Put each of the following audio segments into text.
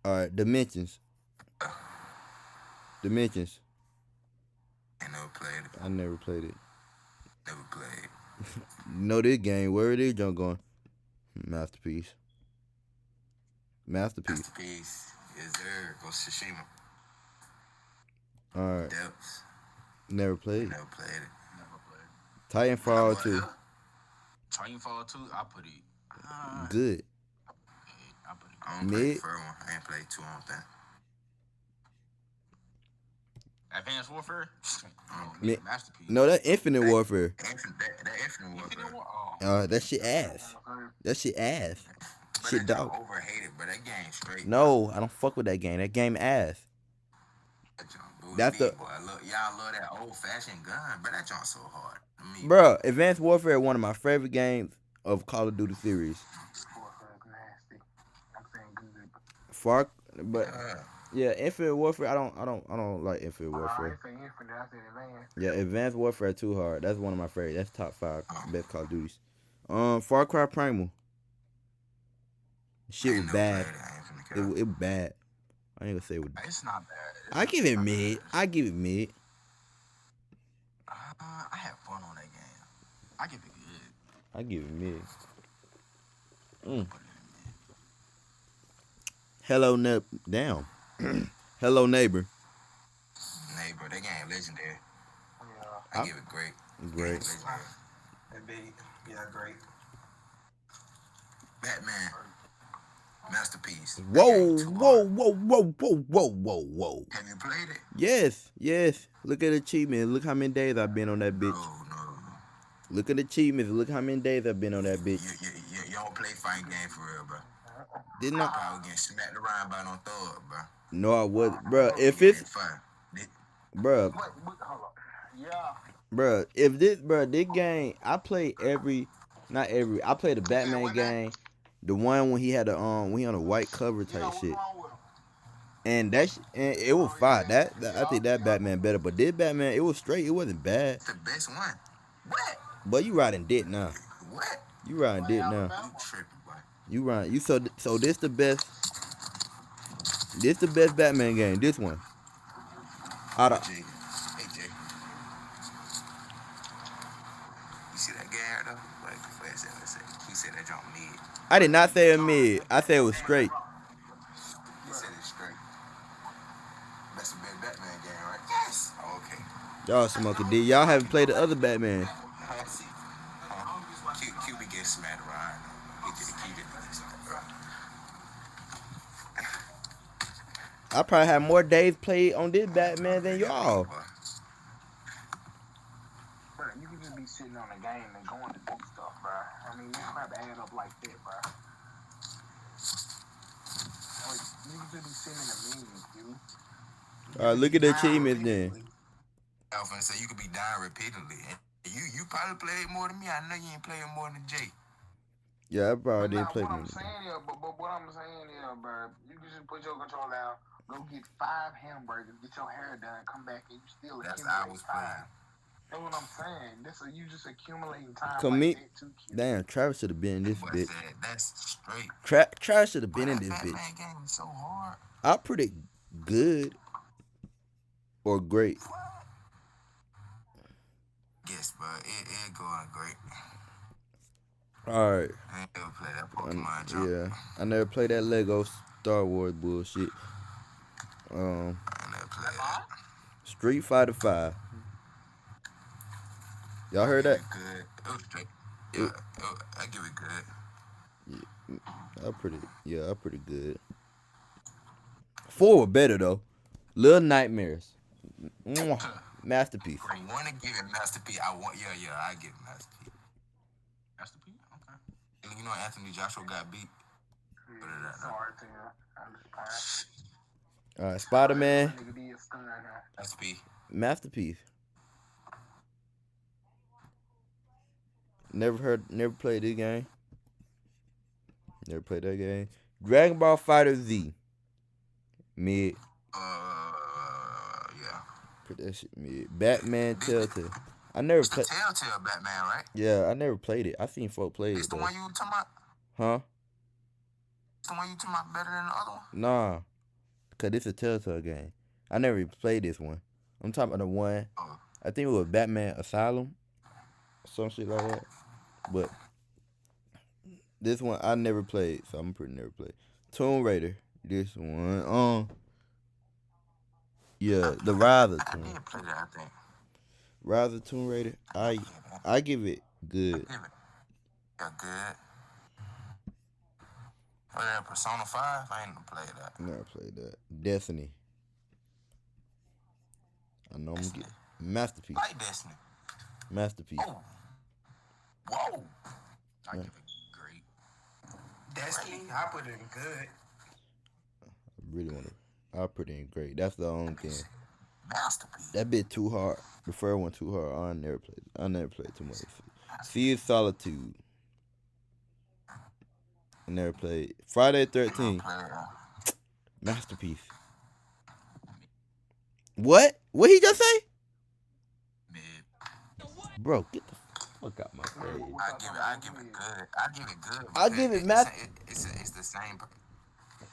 All right, Dimensions. Dimensions. I never played it. I never played it. Never played. Know this game. Where it is, John going? Masterpiece. Masterpiece. Masterpiece. Is there? Go Tsushima. All right. Depths. Never played. Never played it. Never played. Titanfall 2. Titanfall 2, I put it. Good. I put it. I don't play the first one. I ain't played 2 on that. Advanced Warfare? Masterpiece. No, that Infinite Warfare. That Infinite Warfare. That shit ass. That shit ass. But Shit that dog. overhated, but that game straight. No, I don't fuck with that game. That game ass. That's the. Boy, y'all love that old fashioned gun, but that joint so hard. Bruh, Advanced Warfare is one of my favorite games of Call of Duty series. Far, but yeah, Infinite Warfare. I don't like Infinite Warfare. Yeah, Advanced Warfare too hard. That's one of my favorites. That's top 5 best Call of Duties. Far Cry Primal. Shit was bad. It was bad. I ain't gonna say it was. It's not bad. I give it mid. I give it mid. I had fun on that game. I give it good. I give it mid. Hello, down. Hello, neighbor. Neighbor, that game legendary. Yeah. I give it great. Great. That big. Yeah, great. Batman. Masterpiece. Whoa. Have you played it? Yes. Look at the achievements. Look how many days I've been on that bitch. No. Look at the achievements. Look how many days I've been on that bitch. You don't play fighting game for real, bro. Didn't I? I was getting smacked around by no thug, bro. No, I wasn't, bro. If it's, bro, Hold on. Yeah. bro, if this game, I play not every. I play the Batman game, the one when he had when he on a white cover type shit. And it was fire. I think that Batman better, but this Batman, it was straight. It wasn't bad. It's the best one. What? But you riding dick now. What? You riding dick now. You tripping, boy. You riding. So this the best. This the best Batman game. This one. Out of. Hey, Jay. You see that game right there? Like, he said that jump mid. I did not say it mid. I said it was straight. He said it's straight. That's the best Batman game, right? Yes. Oh, okay. Y'all smoking D. Y'all haven't played the other Batman. I see. QB gets smacked around. He get smacked around. I probably have more days played on this Batman than y'all. Bro, you can just be sitting on a game and going to do stuff, bro. I mean, you don't have to add up like that, bro. You can just be sitting in a meeting, dude. Alright, look at the achievements then. I was gonna say you could be dying repeatedly. You probably played more than me. I know you ain't playing more than Jay. Yeah, I probably didn't play What me. I'm saying is, but what I'm saying is, bro, you can just put your control down, go get 5 hamburgers, get your hair done, come back and you still That's how I was playing. That's what I'm saying. You just accumulating time. Damn, Travis should have been in this bitch. That's straight. Travis should have been in this bitch. Batman game is so hard. I predict good or great. Yes, but it going great. Alright. I ain't never played that Pokemon jump. Yeah, I never played that Lego Star Wars bullshit. I never played that. Street Fighter 5. Y'all heard that? Good. It was straight. Yeah, I give it good. I'm pretty good. 4 were better though. Little Nightmares. Masterpiece. I want to give it Masterpiece. I give it Masterpiece. Masterpiece? Okay. And you know Anthony Joshua got beat? Alright, Spider-Man. Masterpiece. Never played this game. Never played that game. Dragon Ball Fighter Z. Mid. Yeah. Put that shit mid. Batman Telltale. I never played. Telltale Batman, right? Yeah, I never played it. I seen folk play it. It's the one you were talking about? Huh? It's the one you talking about better than the other one? Nah. Cause this a Telltale game. I never even played this one. I'm talking about the one. Oh, I think it was Batman Asylum, some shit like that. But this one I never played, so I'm pretty never played. Tomb Raider. This one. Yeah, the Rise of I Tomb. did play that. I think. Rise of Tomb Raider. I give it good. Give it. Yeah, good. Oh, that Persona 5? I ain't gonna play that. Never played that. Destiny. I know I'm gonna get Destiny. Masterpiece. Like Destiny. Masterpiece. Oh. Whoa. I Yeah. give it great. Destiny, I put it in good. I really wanna. I put it in great. That's the only thing. Masterpiece. That bit too hard. The first one too hard. I never played too much. Sea of Solitude. I never played. Friday 13th. Masterpiece. What? What he just say? Mid. Bro, get the fuck out my face. I give it good. I give it good. I give it It's the same.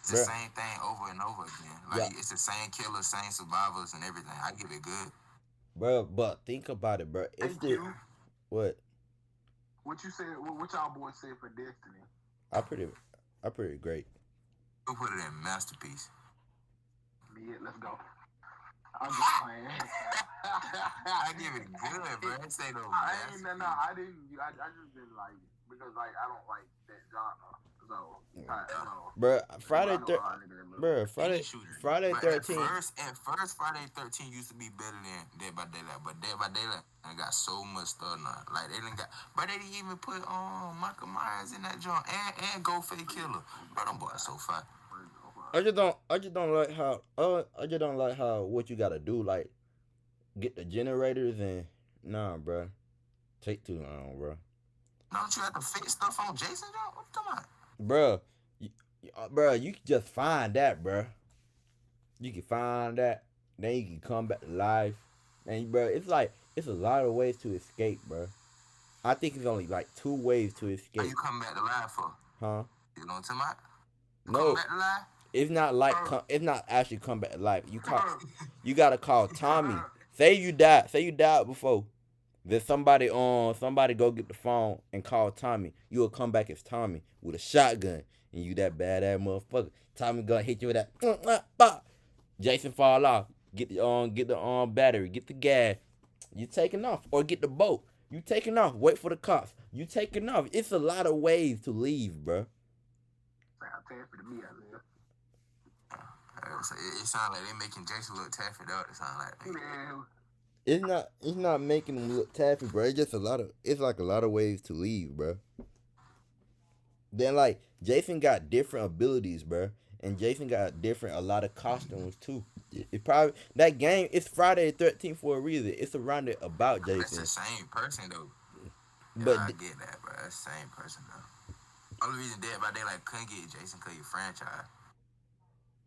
It's the Bruh. same thing over and over again. Like Yeah. it's the same killers, same survivors, and everything. I give it good. Bro, but think about it, bro. If Thank the you. what? What you said? What y'all boys said for Destiny? I pretty great. Who put it in masterpiece? Yeah, let's go. I'm just playing. I give it good, bro. It say no I ain't masterpiece. no. I didn't. I just didn't like it because like I don't like that genre. So, Bro, Friday I know all niggas that look- Bro, Friday But 13th. at first, Friday 13 used to be better than Dead by Daylight. But Dead by Daylight I got so much stuff now. Like they didn't got, but they didn't even put Michael Myers in that joint and Ghostface Killer. Bro, them boys so fat. I just don't like how what you gotta do, like get the generators and nah, bro. Take too long, bro. Don't you have to fix stuff on Jason joint? What you talking about? Bro, you can just find that, bro. You can find that, then you can come back to life, and bro, it's a lot of ways to escape, bro. I think it's only like 2 ways to How escape, you coming back to life for? huh? You know what I'm talking about? No, Coming back to life? it's not like it's not actually come back to life. You gotta call Tommy. Say you died before. Then somebody go get the phone and call Tommy. You will come back as Tommy with a shotgun, and you that badass motherfucker. Tommy gonna hit you with that. Jason fall off. Get the battery. Get the gas. You taking off or get the boat. You taking off. Wait for the cops. You taking off. It's a lot of ways to leave, bro. Sound taffy to me, I live. It sounds like they making Jason look taffy though. It sound like Man, It's not making them look taffy, bro. It's just it's like a lot of ways to leave, bro. Then like Jason got different abilities, bro, and Jason got a lot of costumes too. It probably that game. It's Friday the 13th for a reason. It's around it about that's Jason. the same person though. But I get that, bro. That's the same person though. Only reason Dead by Daylight couldn't get Jason because your franchise.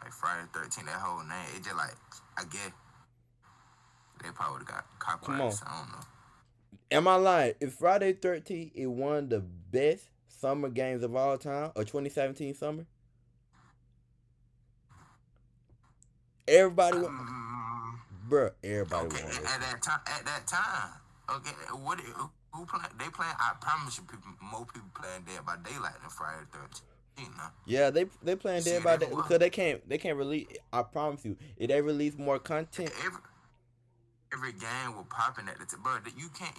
Like Friday the 13th, that whole name. It just like I get they probably would have got copyrights. I don't know. am I lying? If Friday 13th is one of the best summer games of all time, or 2017 summer, everybody went, bruh. Everybody Okay, went. at that time. Okay, who play? They playing. I promise you, more people playing Dead by Daylight than Friday the 13th. Yeah, they playing Dead See, by they Day will. because they can't release. I promise you, if they release more content, Every game will popping at the time, bro. You can't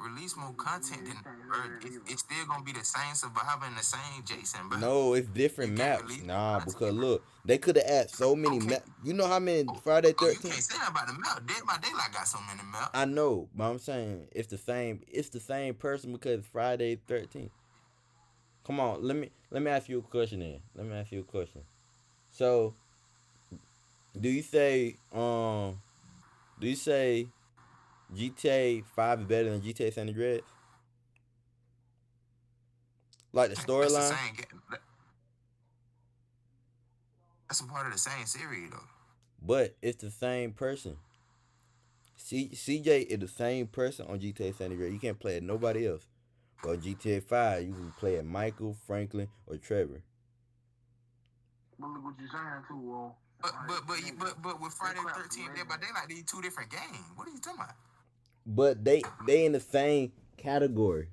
release more content than, bro. It's still gonna be the same survivor and the same Jason, bro. no, it's different You can't maps. release Nah, content, because bro. look, they could have added so many Okay. maps. You know how many Friday You can't 13th? say that about the map. Dead by Daylight got so many maps. I know, but I'm saying it's the same person because it's Friday 13th. Come on, let me ask you a question then. Let me ask you a question. So, do you say GTA 5 is better than GTA San Andreas? Like the That's the storyline? same game. That's a part of the same series though. But it's the same person. CJ is the same person on GTA San Andreas. You can't play it nobody else. But on GTA 5, you can play it Michael, Franklin, or Trevor. but look what you're saying too, But with Friday the 13th Dead by Daylight, these two different games. What are you talking about? But they in the same category.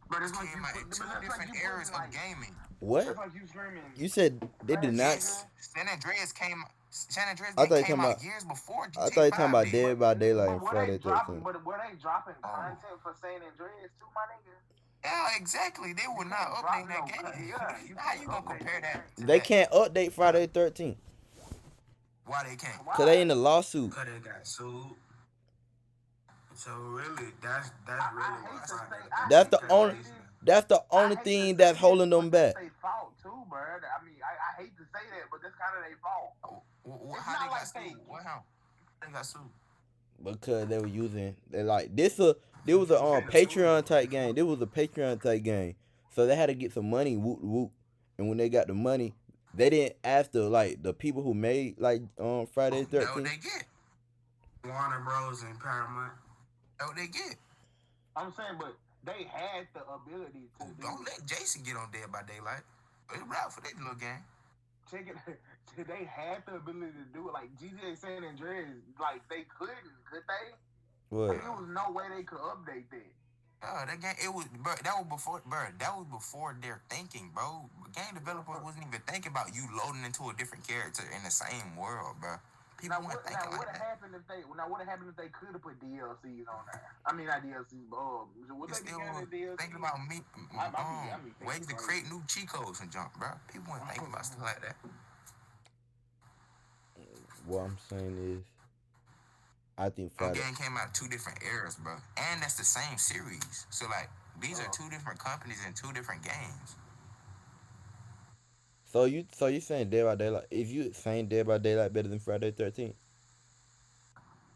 But it's This like came you out put, in but two that's like different you eras putting of gaming. What? that's like you screaming. You said they did not. San Andreas came. San Andreas I thought you came talking out about. years before I GTA thought you talking 5 about did. Dead by Daylight and But Friday 13th. were they dropping Oh. content for San Andreas too, my nigga? Yeah, exactly. They will not update that game. How you gonna compare that? They can't update Friday 13th Why they can't? because they in the lawsuit. Because they got sued. So really, that's really why. That's the only thing that's holding them back. That's their fault too, bro. I mean, I hate to say that, but that's kind of their fault. How they got sued? What happened? They got sued. Because they were using this was a Patreon type game. This was a Patreon type game. So they had to get some money, whoop whoop. And when they got the money, they didn't ask the people who made Friday the 13th. That's what they get. Warner Bros. And Paramount. That's what they get. I'm saying, but they had the ability to Don't let Jason get on Dead by Daylight. It's rap for that little game. check it. They had the ability to do it. Like GTA San Andreas, like they couldn't, could they? What? Like, there was no way they could update that. That game, that was before their thinking, bro. Game developers wasn't even thinking about you loading into a different character in the same world, bro. People weren't thinking like that. What happened if they could have put DLCs on there? I mean, not DLCs, but would they Still DLC? thinking about ways to create new cheat codes and junk, bro. People weren't thinking about stuff like that. What I'm saying is, I think One Friday. game came out 2 different eras, bro, and that's the same series. So like, these are 2 different companies and 2 different games. So you saying Dead by Daylight? If you saying Dead by Daylight better than Friday 13th?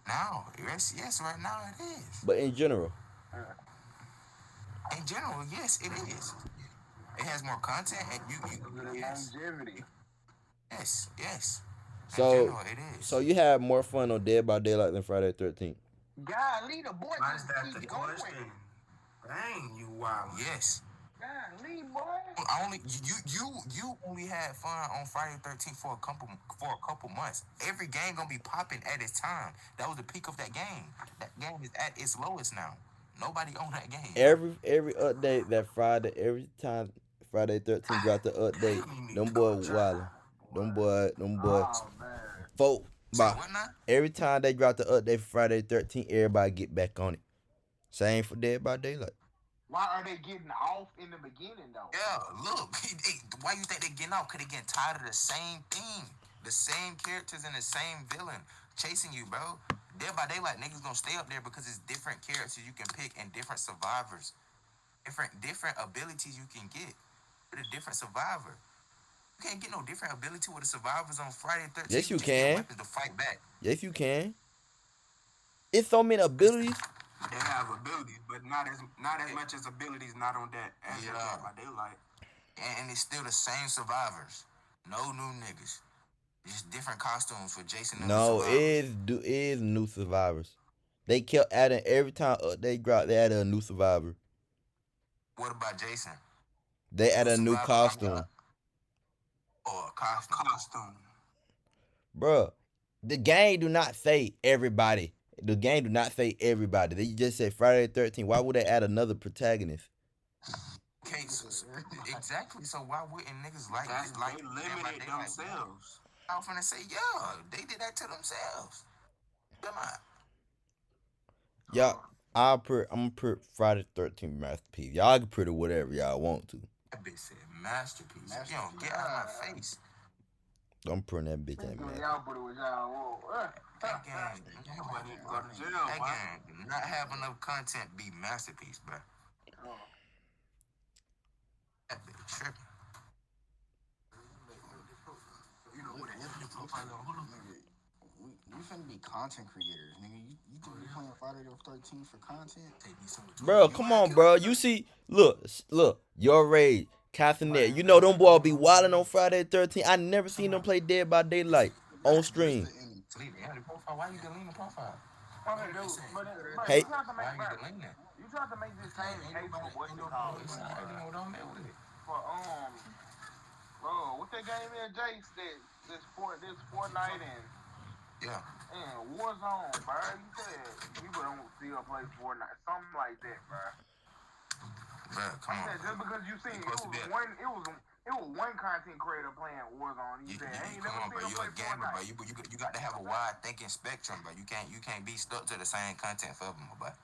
Now, yes, right now it is. But in general. In general, yes, it is. It has more content, and yes. Longevity. Yes. So, in general, it is. So you have more fun on Dead by Daylight than Friday 13th? Golly, the boy. Why is that the question? Dang, you wild. Yes. Golly, boy. You only had fun on Friday the 13th for a couple months. Every game gonna be popping at its time. That was the peak of that game. That game is at its lowest now. Nobody own that game. Every update that Friday, every time Friday 13th got the update, them boys wildin'. Them boys. Oh, man. Folk, What now? every time they drop the update for Friday 13th, everybody get back on it. Same for Dead by Daylight. Why are they getting off in the beginning, though? Yeah, look. Why you think they getting off? Because they getting tired of the same thing. The same characters and the same villain chasing you, bro. Dead by Daylight, niggas gonna stay up there because it's different characters you can pick and different survivors. Different abilities you can get with a different survivor. You can't get no different ability with the survivors on Friday the 13th. Yes, you just get can. weapons to fight back. Yes, you can. It's so many abilities. They have abilities, but not as much as abilities not on that as Dead by Daylight. And it's still the same survivors. No new niggas. Just different costumes for Jason and No, the it is new survivors. They kept adding every time they dropped. They added a new survivor. What about Jason? They added a new costume. Or costume. Bruh, the game do not say everybody. The game do not say everybody. They just say Friday the 13th. Why would they add another protagonist? Okay, exactly. So why wouldn't niggas like they limited themselves? I was finna say, yeah, they did that to themselves. Come on. Y'all, I'm gonna put Friday the 13th masterpiece. Y'all can put it whatever y'all want to. That bitch said masterpiece. You don't get out of my face. I'm putting that bitch at man. Y'all put it with y'all want. That game do not have enough content be masterpiece, bro. That bitch tripping. We finna be content creators, nigga. You think we playing Friday the 13th for content? Bro, come on, bro. You see, look, your rage, Castanet. You know them boys be wilding on Friday the 13th. I never seen them play Dead by Daylight on stream. Why you deleting the profile? Hey. You tried to make this same hate for what's it called? For bro, what they that game in Jace? This Fortnite Yeah. and Warzone, bro. You said people don't still play Fortnite, something like that, bro. Bro, come on. Just because you seen it was one content creator playing Warzone. You said, hey, you never seen him You're play a gamer, Fortnite. bro. You got to have a wide thinking spectrum, bro. You can't be stuck to the same content forever, my boy.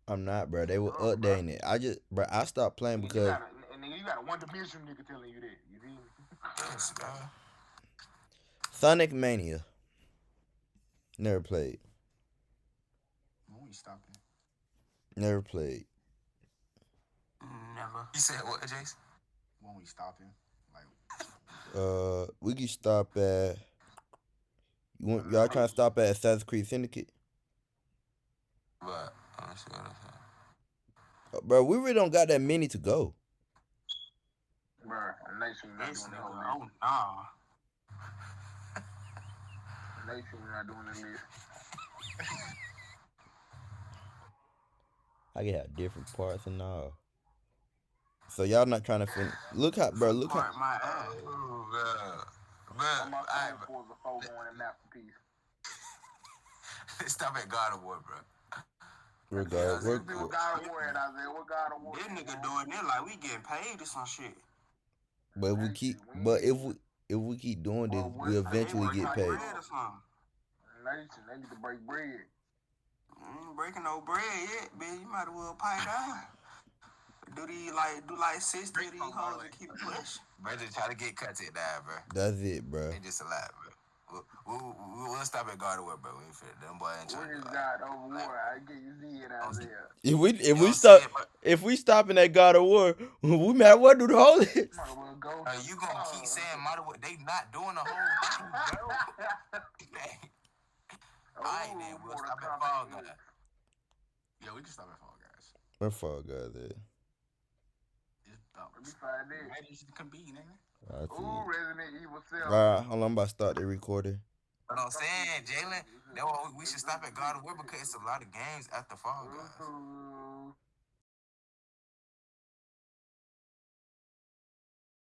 I'm not, bro. They were updating it. I stopped playing because You got a one-dimension nigga telling you that. You feel me? Yes, bro. Sonic Mania. Never played. When we stopping? Never played. Never. You said what, Jace? When we stopping? Like, We can stop at. Y'all trying to stop at Assassin's Creed Syndicate? But honestly, Bro, we really don't got that many to go. Bro, I'm not doing that whole list. Oh, nah. We're not doing the list. I can have different parts and all. So y'all not trying to finish. Look how, bro. Look how. My ass. oh, bro. I'm All right, bro. for the four going in masterpiece. Let's stop at God of War, bro. We're What God of War at, Isaiah? What God of War? This nigga doing it like we getting paid or some shit. But if we keep doing this, we eventually get paid. Bread or something. They need to break bread. Breaking no bread yet, bitch. You might as well pipe down. Do 60 of these hoes and keep it pushing. Bro, just try to get content down, bro. That's it, bro. It's just a lot, bro. We'll stop at God of War, bro. We ain't fit them boy ain't trying What is to God over War? I get you see it out there. If we stopping at God of War, we might as well do the whole list. You gonna keep saying they not doing the whole thing, bro. Alright then, we'll stop at Fall Guys. yeah, we can stop at Fall Guys. Where Fall Guys at? It's about Let me find it. ready to convene, ain't it? Ooh, Resident Evil 7. Alright, hold on, I'm about to start the recording. But I'm saying, Jalen, that's why we should stop at God of War because it's a lot of games after Fall Guys.